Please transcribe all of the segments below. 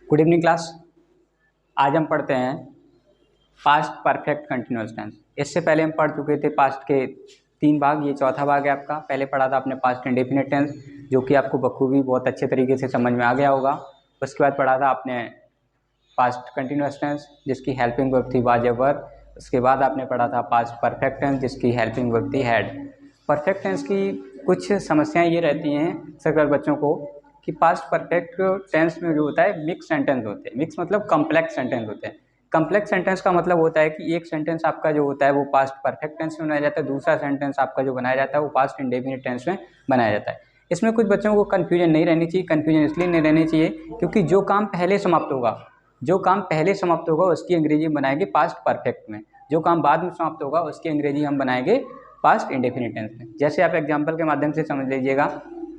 Good evening class. आज हम पढ़ते हैं पास्ट परफेक्ट कंटिन्यूअस टेंस। इससे पहले हम पढ़ चुके थे पास्ट के 3 भाग, ये चौथा भाग है आपका। पहले पढ़ा था आपने पास्ट इंडेफिनिट टेंस, जो कि आपको बखूबी बहुत अच्छे तरीके से समझ में आ गया होगा। उसके बाद पढ़ा था आपने पास्ट कंटिन्यूअस टेंस, जिसकी हेल्पिंग वर्ब थी वाज या वर। उसके बाद आपने पढ़ा था पास्ट परफेक्ट टेंस, जिसकी हेल्पिंग वर्ब थी हैड। परफेक्ट टेंस की कुछ समस्याएं ये रहती हैं सरकार बच्चों को कि पास्ट परफेक्ट टेंस में जो होता है मिक्स सेंटेंस होते हैं। मिक्स मतलब कम्प्लेक्स सेंटेंस होते हैं। कम्प्लेक्स सेंटेंस का मतलब होता है कि एक सेंटेंस आपका जो होता है वो पास्ट परफेक्ट टेंस में बनाया जाता है, दूसरा सेंटेंस आपका जो बनाया जाता है वो पास्ट इंडेफिनिट टेंस में बनाया जाता है। इसमें कुछ बच्चों को कन्फ्यूजन नहीं रहनी चाहिए। कन्फ्यूजन इसलिए नहीं रहनी चाहिए क्योंकि जो काम पहले समाप्त होगा उसकी अंग्रेजी हम बनाएंगे पास्ट परफेक्ट में, जो काम बाद में समाप्त होगा उसकी अंग्रेजी हम बनाएंगे पास्ट इंडेफिनिट टेंस में। जैसे आप एग्जांपल के माध्यम से समझ लीजिएगा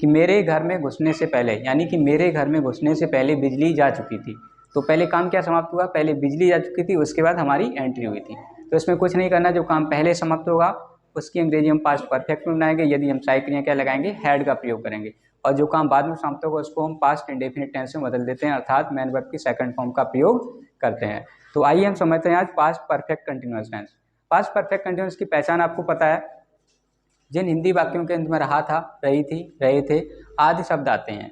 कि मेरे घर में घुसने से पहले, यानी कि मेरे घर में घुसने से पहले बिजली जा चुकी थी। तो पहले काम क्या समाप्त हुआ? पहले बिजली जा चुकी थी, उसके बाद हमारी एंट्री हुई थी। तो इसमें कुछ नहीं करना, जो काम पहले समाप्त होगा उसकी अंग्रेजी हम पास्ट परफेक्ट में बनाएंगे। यदि हम सहायक क्रिया क्या लगाएंगे? हैड का प्रयोग करेंगे। और जो काम बाद में समाप्त होगा उसको हम पास्ट इंडेफिनिट टेंस में बदल देते हैं, अर्थात मैन वर्ब की सेकंड फॉर्म का प्रयोग करते हैं। तो आइए हम समझते हैं आज past perfect continuous tense. Past perfect continuous की पहचान आपको पता है। जिन हिंदी वाक्यों के अंत में रहा था, रही थी, रहे थे आदि शब्द आते हैं,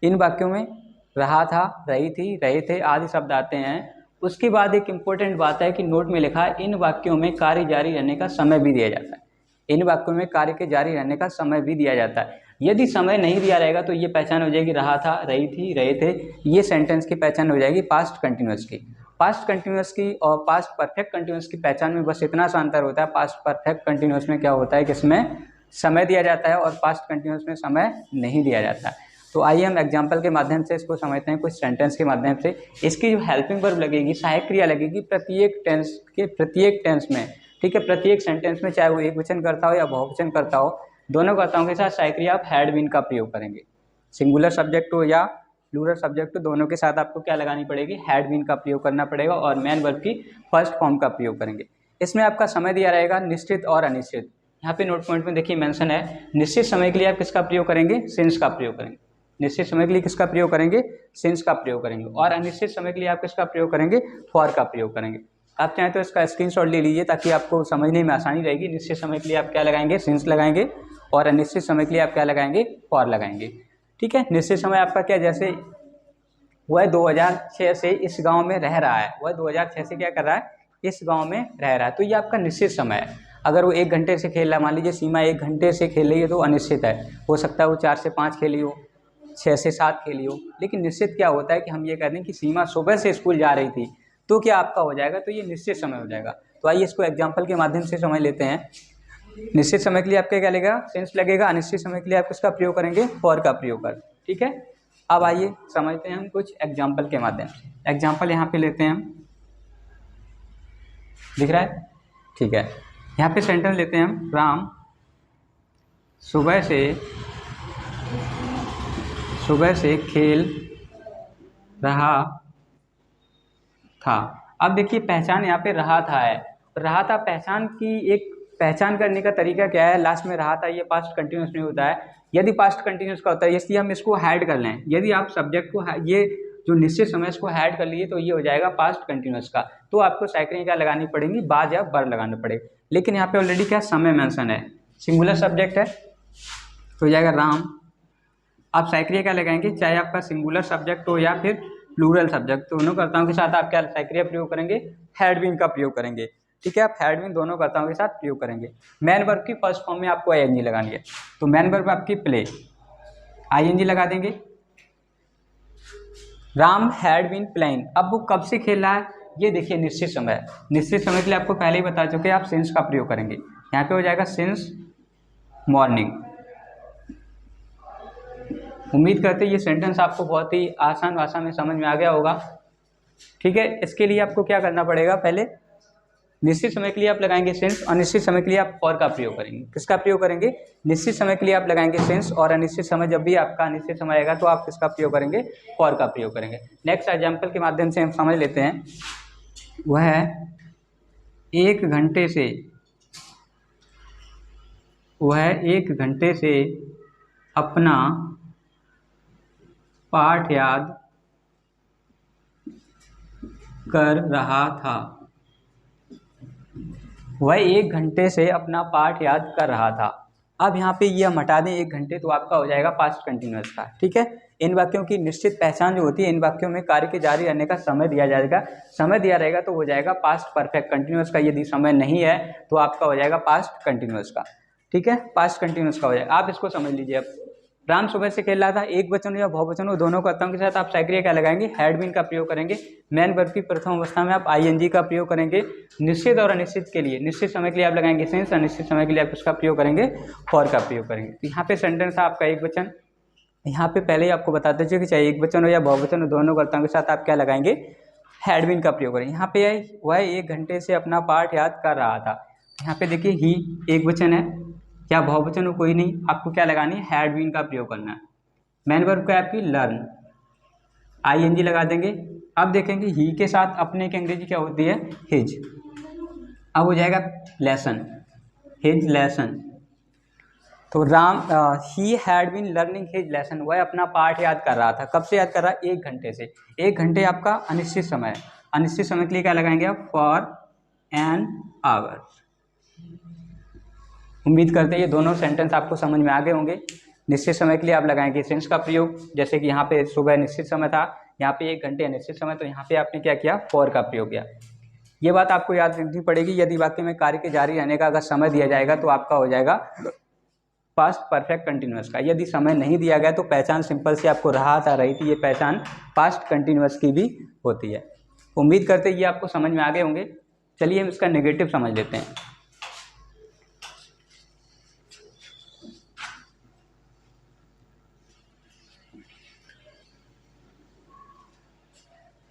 इन वाक्यों में रहा था, रही थी, रहे थे आदि शब्द आते हैं। उसके बाद एक इम्पोर्टेंट बात है कि नोट में लिखा है इन वाक्यों में कार्य जारी रहने का समय भी दिया जाता है। इन वाक्यों में कार्य के जारी रहने का समय भी दिया जाता है। यदि समय नहीं दिया रहेगा तो ये पहचान हो जाएगी रहा था, रही थी, रहे थे, ये सेंटेंस की पहचान हो जाएगी पास्ट कंटिन्यूअस की। पास्ट कंटिन्यूअस की और पास्ट परफेक्ट कंटिन्यूअस की पहचान में बस इतना सा अंतर होता है। पास्ट परफेक्ट कंटिन्यूअस में क्या होता है कि इसमें समय दिया जाता है और पास्ट कंटिन्यूअस में समय नहीं दिया जाता है। तो आइए हम एग्जाम्पल के माध्यम से इसको समझते हैं, कुछ सेंटेंस के माध्यम से। इसकी जो हेल्पिंग वर्ब लगेगी, सहायक क्रिया लगेगी प्रत्येक टेंस में, ठीक है, प्रत्येक सेंटेंस में, चाहे वो एक वचन करता हो या बहुवचन करता हो, दोनों कर्ताओं के साथ सहायक क्रिया आप हैड बीन का प्रयोग करेंगे। सिंगुलर सब्जेक्ट हो या प्लूरल सब्जेक्ट हो, दोनों के साथ आपको क्या लगानी पड़ेगी? हैड बीन का प्रयोग करना पड़ेगा और मैन वर्ब की फर्स्ट फॉर्म का प्रयोग करेंगे। इसमें आपका समय दिया रहेगा निश्चित और अनिश्चित। यहाँ पे नोट पॉइंट में देखिए मेंशन है, निश्चित समय के लिए आप किसका प्रयोग करेंगे? सिंस का प्रयोग करेंगे। निश्चित समय के लिए किसका प्रयोग करेंगे? सिंस का प्रयोग करेंगे। और अनिश्चित समय के लिए आप किसका प्रयोग करेंगे? फॉर का प्रयोग करेंगे। आप चाहें तो इसका स्क्रीनशॉट ले लीजिए ताकि आपको समझने में आसानी रहेगी। निश्चित समय के लिए आप क्या लगाएंगे? सिंस लगाएंगे। और अनिश्चित समय के लिए आप क्या लगाएंगे? फॉर लगाएंगे। ठीक है। निश्चित समय आपका क्या, जैसे वह 2006 से इस गांव में रह रहा है, वह 2006 से क्या कर रहा है? इस गांव में रह रहा है, तो ये आपका निश्चित समय है। अगर वो 1 घंटे से खेल रहा है, मान लीजिए सीमा 1 घंटे से खेल रही है, तो अनिश्चित है। हो सकता है वो 4 से 5 खेली हो, 6 से 7 खेली हो। लेकिन निश्चित क्या होता है कि हम ये कह दें कि सीमा सुबह से स्कूल जा रही थी, तो क्या आपका हो जाएगा? तो ये निश्चित समय हो जाएगा। तो आइए इसको एग्जाम्पल के माध्यम से समझ लेते हैं। निश्चित समय के लिए आपका क्या लगेगा? सेंस लगेगा। अनिश्चित समय के लिए आप किसका प्रयोग करेंगे? फॉर का प्रयोग कर। ठीक है। अब आइए समझते हैं हम कुछ एग्जाम्पल के माध्यम से। एग्जाम्पल यहाँ पे लेते हैं हम, दिख रहा है? ठीक है। यहाँ पे सेंटेंस लेते हैं हम, राम सुबह से खेल रहा था। अब देखिए पहचान यहाँ पे रहा था है। रहा था पहचान की एक पहचान करने का तरीका क्या है? लास्ट में रहा था, ये पास्ट कंटिन्यूअस नहीं होता है। यदि पास्ट कंटिन्यूअस का होता है, इसलिए हम इसको हैड कर लें। यदि आप सब्जेक्ट को ये जो निश्चित समय इसको हैड कर लिए तो ये हो जाएगा पास्ट कंटिन्यूअस का। तो आपको साइकिल क्या लगानी पड़ेगी? बाज या बर लगाना पड़ेगा। लेकिन यहाँ पे ऑलरेडी क्या समय मेंशन है, सिंगुलर सब्जेक्ट है, तो हो जाएगा राम। आप साइक्रिया क्या लगाएंगे? चाहे आपका सिंगुलर सब्जेक्ट हो या फिर प्लूरल सब्जेक्ट, तो दोनों कर्ताओं के साथ आप क्या साइक्रिया प्रयोग करेंगे? हैड बीन का प्रयोग करेंगे। ठीक है। आप हैड बीन दोनों कर्ताओं के साथ प्रयोग करेंगे। मैन वर्ब की फर्स्ट फॉर्म में आपको आईएनजी लगानी है, तो मैन वर्ब आपकी प्ले, आईएनजी लगा देंगे। Ram had been playing. अब वो कब से खेल रहा है? ये देखिए निश्चित समय। निश्चित समय के लिए आपको पहले ही बता चुके, आप सिंस का प्रयोग करेंगे। यहाँ पे हो जाएगा सिंस मॉर्निंग। उम्मीद करते हैं ये सेंटेंस आपको बहुत ही आसान भाषा में समझ में आ गया होगा। ठीक है। इसके लिए आपको क्या करना पड़ेगा? पहले निश्चित समय के लिए आप लगाएंगे सेंस, अनिश्चित समय के लिए आप फॉर का प्रयोग करेंगे। किसका प्रयोग करेंगे? निश्चित समय के लिए आप लगाएंगे सेंस, और अनिश्चित समय जब भी आपका अनिश्चित समय आएगा तो आप किसका प्रयोग करेंगे? फॉर का प्रयोग करेंगे। नेक्स्ट एग्जाम्पल के माध्यम से हम समझ लेते हैं। वह 1 घंटे से अपना पाठ याद कर रहा था, वह 1 घंटे से अपना पाठ याद कर रहा था। अब यहाँ पे ये हम हटा दें 1 घंटे, तो आपका हो जाएगा पास्ट कंटिन्यूअस का। ठीक है, इन वाक्यों की निश्चित पहचान जो होती है, इन वाक्यों में कार्य के जारी रहने का समय दिया जाएगा, समय दिया रहेगा तो हो जाएगा पास्ट परफेक्ट कंटिन्यूअस का। यदि समय नहीं है तो आपका हो जाएगा पास्ट कंटिन्यूअस का। ठीक है, पास्ट कंटिन्यूअस का हो जाएगा। आप इसको समझ लीजिए। अब राम सुबह से खेल रहा था, एक वचन या बहुवचन हो, दोनों कर्ताओं के साथ आप साइक्रिया क्या लगाएंगे, हैड बीन का प्रयोग करेंगे। मैन वर्ब की प्रथम अवस्था में आप आईएनजी का प्रयोग करेंगे। निश्चित और अनिश्चित के लिए, निश्चित समय के लिए आप लगाएंगे सिंस, अनिश्चित समय के लिए आप उसका प्रयोग करेंगे फॉर का प्रयोग करेंगे। तो यहाँ पे सेंटेंस है आपका एक वचन। यहाँ पे पहले ही आपको बताते चलिए कि चाहे एक वचन हो या बहुवचन हो, दोनों कर्ताओं के साथ आप क्या लगाएंगे, हैड बीन का प्रयोग करेंगे। यहाँ पे वह 1 घंटे से अपना पाठ याद कर रहा था। यहाँ पे देखिए ही एक वचन है या बहुवचन हो कोई नहीं, आपको क्या लगानी है, हैड बीन का प्रयोग करना है। मैन वर्ब का आपकी लर्न, आईएनजी लगा देंगे। अब देखेंगे ही के साथ अपने की अंग्रेजी क्या होती है, हिज। अब हो जाएगा लेसन, हिज लेसन। तो Ram he had been learning his lesson, वह अपना पाठ याद कर रहा था। कब से याद कर रहा है, 1 घंटे से। 1 घंटे आपका अनिश्चित समय है। अनिश्चित समय के लिए क्या लगाएंगे आप, फॉर एन आवर। उम्मीद करते हैं ये दोनों सेंटेंस आपको समझ में आ गए होंगे। निश्चित समय के लिए आप लगाएंगे सिंस का प्रयोग, जैसे कि यहाँ पे सुबह निश्चित समय था, यहाँ पे 1 घंटे अनिश्चित समय, तो यहाँ पे आपने क्या किया, फॉर का प्रयोग किया। ये बात आपको याद रखनी पड़ेगी। यदि वाक्य में कार्य के जारी रहने का अगर समय दिया जाएगा तो आपका हो जाएगा पास्ट परफेक्ट कंटिन्यूअस का। यदि समय नहीं दिया गया तो पहचान सिंपल सी आपको रहा था रही थी, ये पहचान पास्ट कंटिन्यूअस की भी होती है। उम्मीद करते ये आपको समझ में आ गए होंगे। चलिए हम इसका नेगेटिव समझ लेते हैं।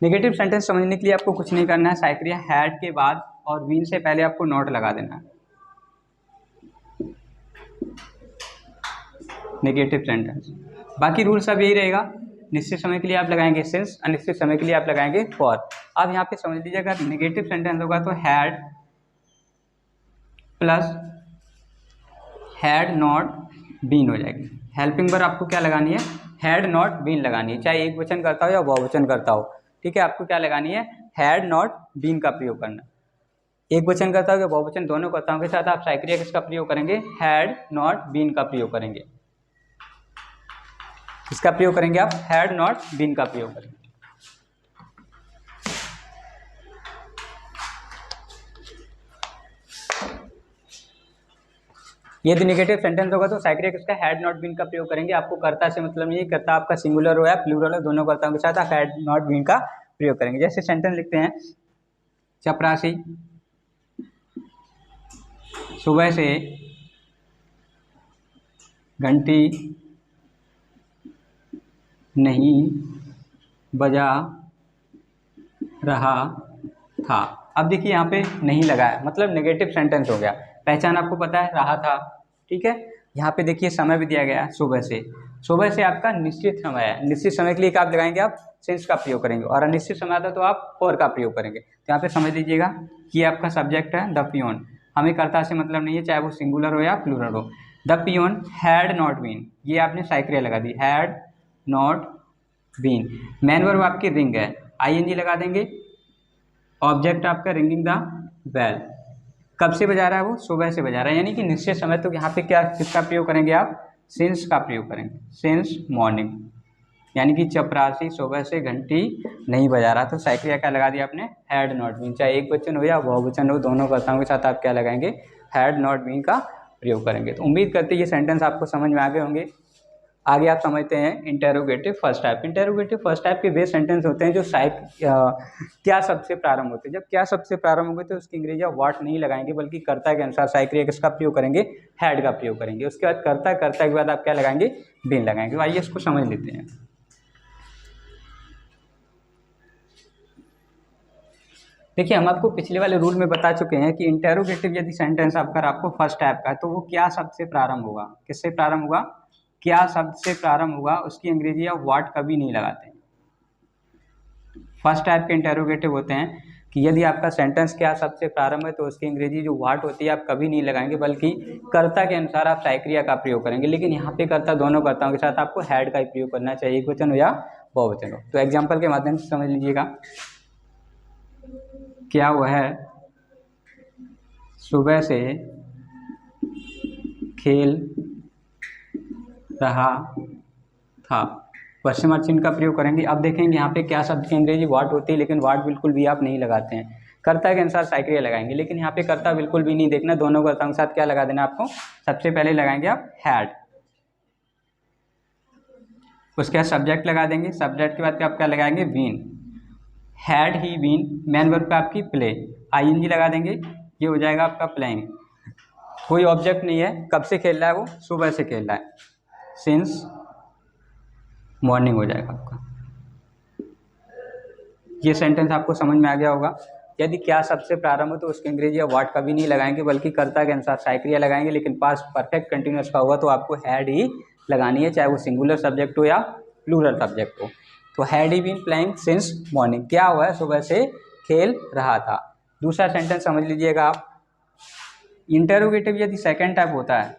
नेगेटिव सेंटेंस समझने के लिए आपको कुछ नहीं करना है, साइक्रिया हैड के बाद और बीन से पहले आपको नॉट लगा देना है। नेगेटिव सेंटेंस बाकी रूल सब यही रहेगा। निश्चित समय के लिए आप लगाएंगे सिंस, अनिश्चित समय के लिए आप लगाएंगे फॉर। अब यहाँ पे समझ लीजिए अगर नेगेटिव सेंटेंस होगा तो had plus had not been हो जाएगी। हेल्पिंग वर्ब आपको क्या लगानी है, हैड नॉट बीन लगानी है, चाहे एक वचन करता हो या बहुवचन करता हो। ठीक है, आपको क्या लगानी है, हैड नॉट बीन का प्रयोग करना। एक वचन करता हो या बहुवचन, दोनों कर्ताओं के साथ आप साइक्रिया किसका प्रयोग करेंगे, हैड नॉट बीन का प्रयोग करेंगे। किसका प्रयोग करेंगे आप, हैड नॉट बीन का प्रयोग करेंगे। यदि नेगेटिव सेंटेंस होगा तो साइक्रिया किसका, हैड नॉट बीन का प्रयोग करेंगे। आपको कर्ता से मतलब नहीं है, कर्ता आपका सिंगुलर हो या प्लूरल हो, दोनों कर्ताओं के साथ आप हैड नॉट बीन का प्रयोग करेंगे। जैसे सेंटेंस लिखते हैं, चपरासी सुबह से घंटी नहीं बजा रहा था। अब देखिए यहाँ पे नहीं लगा है, मतलब नेगेटिव सेंटेंस हो गया। पहचान आपको पता है, रहा था। ठीक है, यहाँ पे देखिए समय भी दिया गया है सुबह से। सुबह से आपका निश्चित समय है, निश्चित समय के लिए क्या आप लगाएंगे, आप सिंस का प्रयोग करेंगे, और अनिश्चित समय आता तो आप फॉर का प्रयोग करेंगे। तो यहाँ पे समझ लीजिएगा कि आपका सब्जेक्ट है द पियोन, हमें कर्ता से मतलब नहीं है, चाहे वो सिंगुलर हो या प्लूरल हो। The peon had not been, ये आपने साइक्रिया लगा दी, had not been. Main verb आपकी रिंग है, आईएनजी लगा देंगे। ऑब्जेक्ट आपका रिंगिंग द बेल, कब से बजा रहा है वो, सुबह से बजा रहा है, यानी कि निश्चित समय। तो यहाँ पे क्या किसका प्रयोग करेंगे आप, सिंस का प्रयोग करेंगे, सिंस मॉर्निंग। यानी कि चपरासी सुबह से घंटी नहीं बजा रहा, तो साइक्रिया क्या लगा दिया आपने, हैड नॉट बीन। चाहे एक वचन हो या बहुवचन हो, दोनों कर्ताओं के साथ आप क्या लगाएंगे, हैड नॉट बीन का प्रयोग करेंगे। तो उम्मीद करते हैं ये सेंटेंस आपको समझ में आ गए होंगे। आगे आप समझते हैं interrogative first type. Interrogative first type के वे सेंटेंस होते हैं जो क्या शब्द से प्रारंभ होते हैं। जब क्या शब्द से प्रारंभ होंगे तो उसकी अंग्रेजी आप व्हाट नहीं लगाएंगे, बल्कि कर्ता के अनुसार साइक्रिया किसका प्रयोग करेंगे, हैड का प्रयोग करेंगे। उसके बाद कर्ता, कर्ता के बाद आप क्या लगाएंगे, बीन लगाएंगे। तो आइए इसको समझ लेते हैं। देखिए, हम आपको पिछले वाले रूल में बता चुके हैं कि इंटेरोगेटिव यदि सेंटेंस आपको फर्स्ट टाइप का है तो वो क्या शब्द से प्रारंभ होगा, किससे प्रारंभ होगा, क्या शब्द से प्रारंभ होगा, उसकी अंग्रेजी आप व्हाट कभी नहीं लगाते हैं। फर्स्ट टाइप के इंटेरोगेटिव होते हैं कि यदि आपका सेंटेंस क्या शब्द से प्रारंभ है तो उसकी अंग्रेजी जो व्हाट होती है आप कभी नहीं लगाएंगे, बल्कि कर्ता के अनुसार आप साइक्रिया का प्रयोग करेंगे। लेकिन यहाँ पे कर्ता दोनों कर्ताओं के साथ आपको हैड का ही प्रयोग करना चाहिए, एक वचन हो या बहुवचन हो। तो एग्जाम्पल के माध्यम से समझ लीजिएगा। क्या वह सुबह से खेल रहा था। क्वेश्चन मार्क चिन्ह का प्रयोग करेंगे। अब देखेंगे यहाँ पे क्या शब्द की अंग्रेजी वाट होती है, लेकिन वाट बिल्कुल भी आप नहीं लगाते हैं। कर्ता के अनुसार साइक्रिया लगाएंगे, लेकिन यहाँ पे कर्ता बिल्कुल भी नहीं देखना, दोनों का साथ क्या लगा देना आपको। सबसे पहले लगाएंगे आप हैड, उसके बाद सब्जेक्ट लगा देंगे, सब्जेक्ट के बाद आप क्या लगाएंगे, been. Had he been, main verb पे आपकी प्ले, आईएनजी लगा देंगे, ये हो जाएगा आपका प्लेइंग। कोई ऑब्जेक्ट नहीं है, कब से खेल रहा है वो, सुबह से खेल रहा है, सिंस मॉर्निंग हो जाएगा आपका। ये सेंटेंस आपको समझ में आ गया होगा। यदि क्या सबसे प्रारंभ हो तो उसकी अंग्रेजी या वाट कभी नहीं लगाएंगे, बल्कि कर्ता के अनुसार साइक्रिया लगाएंगे। लेकिन पास्ट परफेक्ट कंटिन्यूअस का होगा तो आपको हैड ही लगानी है, चाहे वो सिंगुलर सब्जेक्ट हो या प्लूरल सब्जेक्ट हो। तो had he been playing since morning, क्या हुआ है, सुबह से खेल रहा था। दूसरा सेंटेंस समझ लीजिएगा आप। इंटरोगेटिव यदि सेकेंड टाइप होता है,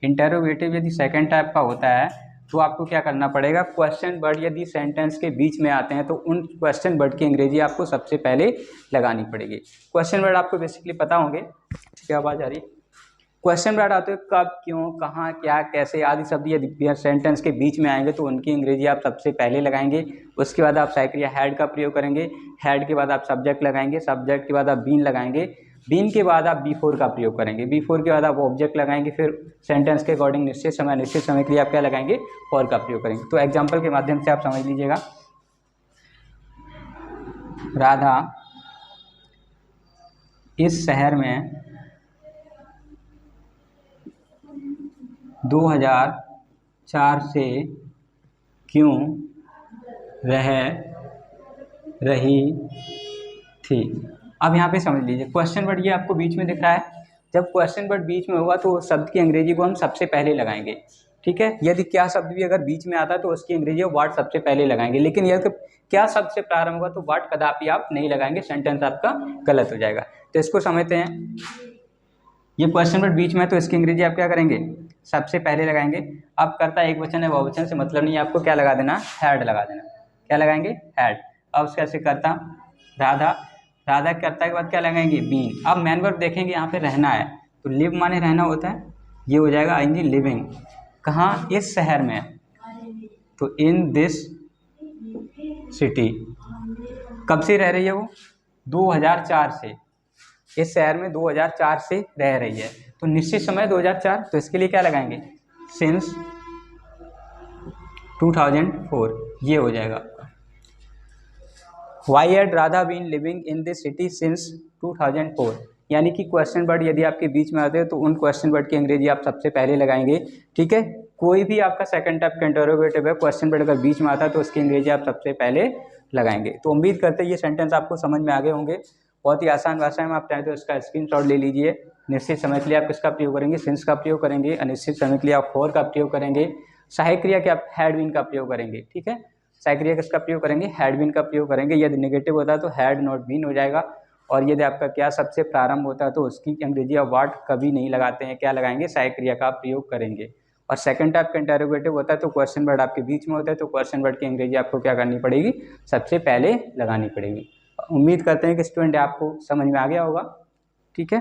इंटरोगेटिव यदि सेकेंड टाइप का होता है तो आपको क्या करना पड़ेगा, क्वेश्चन वर्ड यदि सेंटेंस के बीच में आते हैं तो उन क्वेश्चन वर्ड की अंग्रेजी आपको सबसे पहले लगानी पड़ेगी। क्वेश्चन वर्ड आपको बेसिकली पता होंगे, क्या आवाज़ आ रही है। क्वेश्चन वर्ड आते हैं कब, क्यों, कहाँ, क्या, कैसे आदि शब्द यदि सेंटेंस के बीच में आएंगे तो उनकी अंग्रेजी आप सबसे पहले लगाएंगे। उसके बाद आप साइक्रिया हैड का प्रयोग करेंगे, हैड के बाद आप सब्जेक्ट लगाएंगे, सब्जेक्ट के बाद आप बीन लगाएंगे, बीन के बाद आप बिफोर का प्रयोग करेंगे, बिफोर के बाद आप ऑब्जेक्ट लगाएंगे, फिर सेंटेंस के अकॉर्डिंग निश्चित समय के लिए आप क्या लगाएंगे, फॉर का प्रयोग करेंगे। तो एग्जाम्पल के माध्यम से आप समझ लीजिएगा। राधा इस शहर में 2004 से क्यों रह रही थी। अब यहाँ पे समझ लीजिए, क्वेश्चन वर्ड ये आपको बीच में दिख रहा है। जब क्वेश्चन वर्ड बीच में होगा तो शब्द की अंग्रेजी को हम सबसे पहले लगाएंगे, ठीक है। यदि क्या शब्द भी अगर बीच में आता है तो उसकी अंग्रेजी वाट सबसे पहले लगाएंगे, लेकिन यदि क्या शब्द से प्रारंभ होगा तो वाट कदापि आप नहीं लगाएंगे, सेंटेंस आपका गलत हो जाएगा। तो इसको समझते हैं। ये क्वेश्चन वर्ड बीच में तो इसकी अंग्रेजी आप क्या करेंगे, सबसे पहले लगाएंगे। अब करता एक वचन है, बहुवचन से मतलब नहीं है, आपको क्या लगा देना, हैड लगा देना। क्या लगाएंगे, हैड। अब उसके ऐसे करता राधा, राधा करता के बाद क्या लगाएंगे, बीन। अब मैन वर्ब देखेंगे, यहाँ पे रहना है तो लिव माने रहना होता है, ये हो जाएगा आईएनजी लिविंग। कहाँ, इस शहर में, तो इन दिस सिटी। कब से रह रही है वो, 2004 से। इस शहर में 2004 से रह रही है, तो निश्चित समय 2004, तो इसके लिए क्या लगाएंगे, सिंस 2004, ये हो जाएगा आपका। Why had Radha been living in this city since 2004, यानी कि क्वेश्चन वर्ड यदि आपके बीच में आते हैं तो उन क्वेश्चन वर्ड की अंग्रेजी आप सबसे पहले लगाएंगे, ठीक है। कोई भी आपका सेकंड टाइप का इंटरोगेटिव है, क्वेश्चन वर्ड अगर बीच में आता है तो उसकी अंग्रेजी आप सबसे पहले लगाएंगे। तो उम्मीद करते हैं ये सेंटेंस आपको समझ में आ गए होंगे। बहुत ही आसान भाषा में, आप चाहें तो इसका स्क्रीनशॉट ले लीजिए। निश्चित समय के लिए आप किसका प्रयोग करेंगे, सिंस का प्रयोग करेंगे। अनिश्चित समय के लिए आप फॉर का प्रयोग करेंगे। सहायक क्रिया के आप हैड बीन का प्रयोग करेंगे, ठीक है। सहायक क्रिया किसका प्रयोग करेंगे, हैड बीन का प्रयोग करेंगे। यदि नेगेटिव होता है तो हैड नॉट बीन हो जाएगा। और यदि आपका क्या सबसे प्रारंभ होता है तो उसकी अंग्रेजी आप वाट कभी नहीं लगाते हैं, क्या लगाएंगे, सहायक क्रिया का प्रयोग करेंगे। और सेकंड टाइप का इंटरोगेटिव होता है तो क्वेश्चन वर्ड आपके बीच में होता है तो क्वेश्चन वर्ड की अंग्रेजी आपको क्या करनी पड़ेगी, सबसे पहले लगानी पड़ेगी। उम्मीद करते हैं कि स्टूडेंट आपको समझ में आ गया होगा, ठीक है।